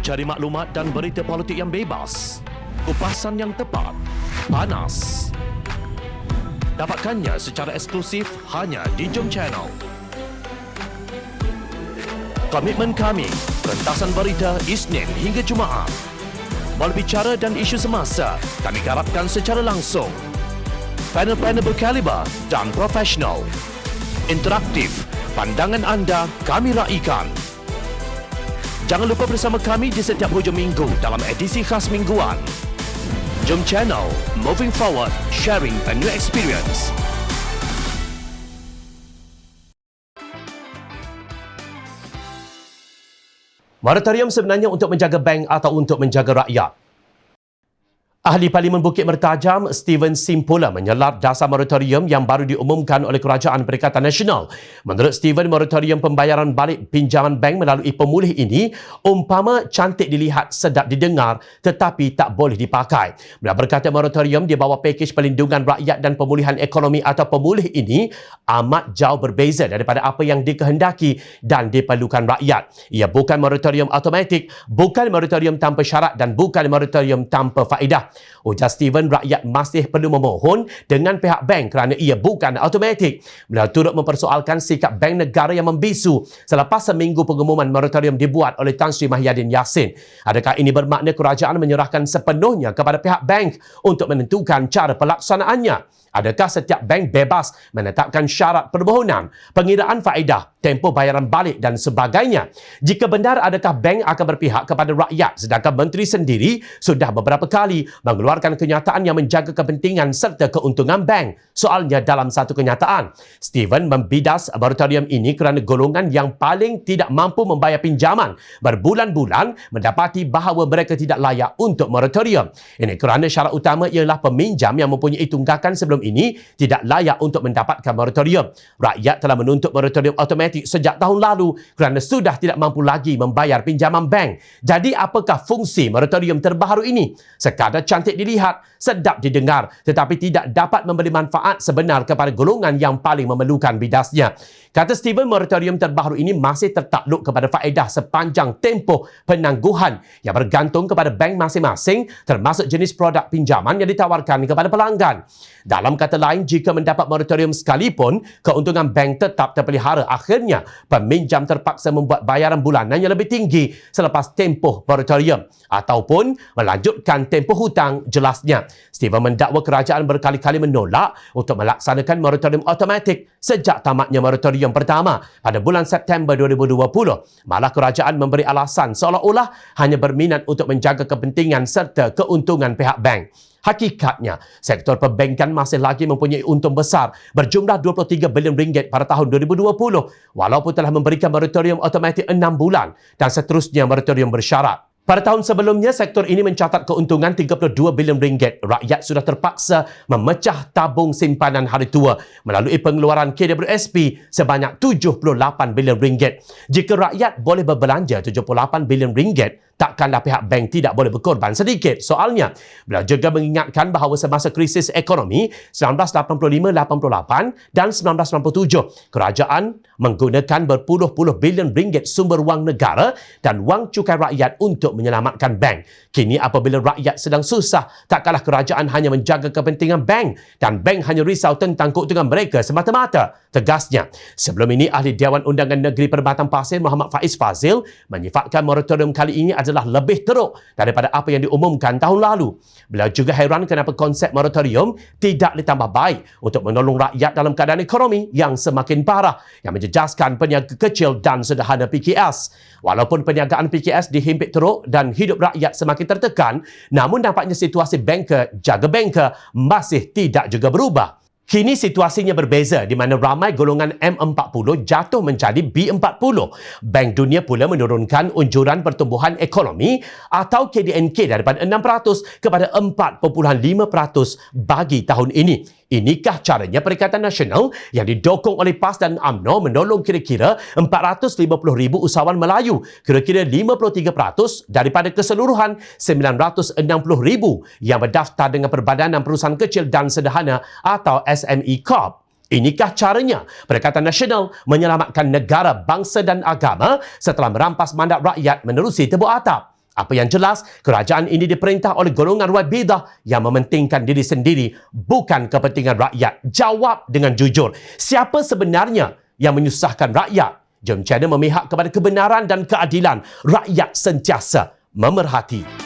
Cari maklumat dan berita politik yang bebas, kupasan yang tepat, panas. Dapatkannya secara eksklusif hanya di Jom Channel. Komitmen kami, pentasan berita Isnin hingga Jumaat. Berbicara dan isu semasa, kami garapkan secara langsung. Panel-panel berkaliber dan profesional. Interaktif, pandangan anda kami raikan. Jangan lupa bersama kami di setiap hujung minggu dalam edisi khas mingguan. Jom Channel, moving forward, sharing a new experience. Moratorium sebenarnya untuk menjaga bank atau untuk menjaga rakyat? Ahli Parlimen Bukit Mertajam, Steven Simpola menyelar dasar moratorium yang baru diumumkan oleh Kerajaan Perikatan Nasional. Menurut Steven, moratorium pembayaran balik pinjaman bank melalui pemulih ini umpama cantik dilihat, sedap didengar tetapi tak boleh dipakai. Beliau berkata moratorium di bawah pakej perlindungan rakyat dan pemulihan ekonomi atau pemulih ini amat jauh berbeza daripada apa yang dikehendaki dan diperlukan rakyat. Ia bukan moratorium automatik, bukan moratorium tanpa syarat dan bukan moratorium tanpa faedah. Ujar Steven, rakyat masih perlu memohon dengan pihak bank kerana ia bukan automatik. Beliau turut mempersoalkan sikap bank negara yang membisu selepas seminggu pengumuman moratorium dibuat oleh Tan Sri Mahyadin Yassin. Adakah ini bermakna kerajaan menyerahkan sepenuhnya kepada pihak bank untuk menentukan cara pelaksanaannya? Adakah setiap bank bebas menetapkan syarat permohonan, pengiraan faedah, tempoh bayaran balik dan sebagainya? Jika benar, adakah bank akan berpihak kepada rakyat sedangkan menteri sendiri sudah beberapa kali mengeluarkan kenyataan yang menjaga kepentingan serta keuntungan bank? Soalnya dalam satu kenyataan, Steven membidas moratorium ini kerana golongan yang paling tidak mampu membayar pinjaman berbulan-bulan mendapati bahawa mereka tidak layak untuk moratorium. Ini kerana syarat utama ialah peminjam yang mempunyai tunggakan sebelum ini tidak layak untuk mendapatkan moratorium. Rakyat telah menuntut moratorium automatik sejak tahun lalu kerana sudah tidak mampu lagi membayar pinjaman bank. Jadi apakah fungsi moratorium terbaru ini? Sekadar cantik dilihat, sedap didengar tetapi tidak dapat memberi manfaat sebenar kepada golongan yang paling memerlukan bidasnya. Kata Steven, moratorium terbaru ini masih tertakluk kepada faedah sepanjang tempoh penangguhan yang bergantung kepada bank masing-masing termasuk jenis produk pinjaman yang ditawarkan kepada pelanggan. Dalam kata lain, jika mendapat moratorium sekalipun, keuntungan bank tetap terpelihara. Akhirnya, peminjam terpaksa membuat bayaran bulanan yang lebih tinggi selepas tempoh moratorium ataupun melanjutkan tempoh hutang jelasnya. Steven mendakwa kerajaan berkali-kali menolak untuk melaksanakan moratorium automatik sejak tamatnya moratorium pertama pada bulan September 2020. Malah kerajaan memberi alasan seolah-olah hanya berminat untuk menjaga kepentingan serta keuntungan pihak bank. Hakikatnya, sektor perbankan masih lagi mempunyai untung besar berjumlah 23 bilion ringgit pada tahun 2020 walaupun telah memberikan moratorium automatik 6 bulan dan seterusnya moratorium bersyarat. Pada tahun sebelumnya, sektor ini mencatat keuntungan 32 bilion ringgit. Rakyat sudah terpaksa memecah tabung simpanan hari tua melalui pengeluaran KWSP sebanyak 78 bilion ringgit. Jika rakyat boleh berbelanja 78 bilion ringgit, takkanlah pihak bank tidak boleh berkorban sedikit. Soalnya, beliau juga mengingatkan bahawa semasa krisis ekonomi 1985-88 dan 1997, kerajaan menggunakan berpuluh-puluh bilion ringgit sumber wang negara dan wang cukai rakyat untuk menyelamatkan bank. Kini apabila rakyat sedang susah, takkanlah kerajaan hanya menjaga kepentingan bank dan bank hanya risau tentang keuntungan mereka semata-mata, tegasnya. Sebelum ini, Ahli Dewan Undangan Negeri Perubatan Pasir Muhammad Faiz Fazil menyifatkan moratorium kali ini adalah lebih teruk daripada apa yang diumumkan tahun lalu. Beliau juga hairan kenapa konsep moratorium tidak ditambah baik untuk menolong rakyat dalam keadaan ekonomi yang semakin parah yang menjejaskan peniaga kecil dan sederhana PKS. Walaupun perniagaan PKS dihimpit teruk dan hidup rakyat semakin tertekan, namun nampaknya situasi banker jaga banker masih tidak juga berubah. Kini situasinya berbeza di mana ramai golongan M40 jatuh menjadi B40. Bank Dunia pula menurunkan unjuran pertumbuhan ekonomi atau KDNK daripada 6% kepada 4.5% bagi tahun ini. Inikah caranya Perikatan Nasional yang didokong oleh PAS dan UMNO menolong kira-kira 450,000 usahawan Melayu, kira-kira 53% daripada keseluruhan 960,000 yang berdaftar dengan Perbadanan Perusahaan Kecil dan Sederhana atau SME Corp. Inikah caranya Perikatan Nasional menyelamatkan negara, bangsa dan agama setelah merampas mandat rakyat menerusi tebuk atap? Apa yang jelas, kerajaan ini diperintah oleh golongan Rabidah yang mementingkan diri sendiri, bukan kepentingan rakyat. Jawab dengan jujur. Siapa sebenarnya yang menyusahkan rakyat? Jom channel memihak kepada kebenaran dan keadilan. Rakyat sentiasa memerhati.